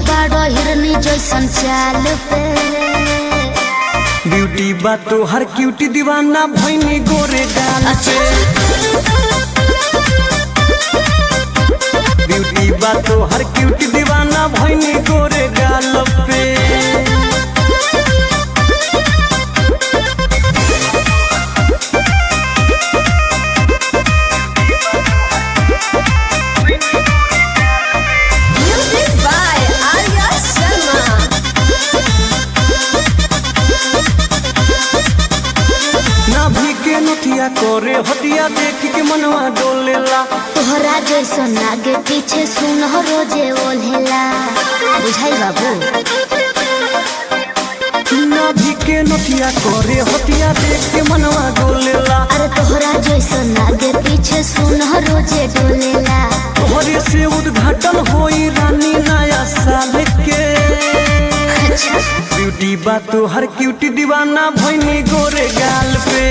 बाड़ो हिरनी जैसन चाल पे। ब्यूटी बा तो हर क्यूटी दीवाना भइनी गोरे गाल पे। ब्यूटी बा तो हर क्यूटी दीवाना भइनी गोरे गाल पे। नथिया करे हटिया देख के मनवा डोलेला। तोहरा जैसन आगे पीछे सुन रोजे ओल्हेला। बुझाई बाबू नाभि के नथिया करे हटिया देख के मनवा डोलेला। अरे तोहरा जैसन आगे पीछे सुन रोजे डोलेला। तोहरे से उद्घाटन होई रानी नया साल के। ब्यूटी बा तो हर क्यूटी दीवाना भइनी गोरे गाल पे।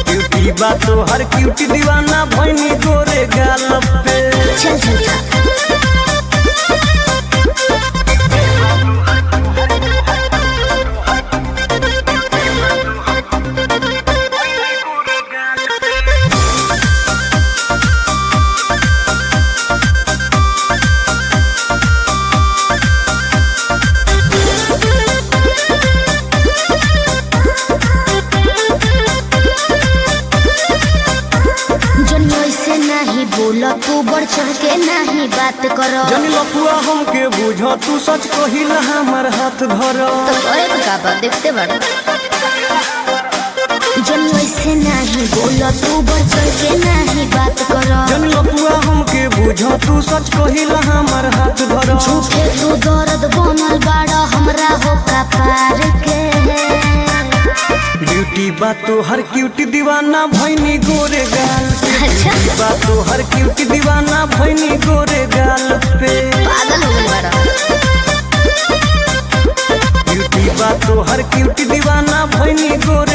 ब्यूटी बा तो हर क्यूटी दीवाना भइनी गोरे गाल पे। चल चल बोला तू बढ़ चढ़ के नहीं बात करो। जनी लपुआ हमके बुझो तू सच कहिला हमर हाथ धरो। तो करे तो का बात देखते बड़ा। जनी वैसे नहीं बोला तू बढ़ चढ़ के नहीं बात करो। जनी लपुआ हमके बुझो तू सच कहिला हमर हाथ धरो। झूठे तू दर्द बनल बाड़ा हमरा हो का पार के। ब्यूटी बा तो हर क्यूटी दीवाना भइनी गोरे गाल पे। ब्यूटी बा तो हर क्यूटी दीवाना भइनी गोरे गाल पे। पागल हो गई बड़ा। ब्यूटी बा तो हर क्यूटी दीवाना भइनी गोरे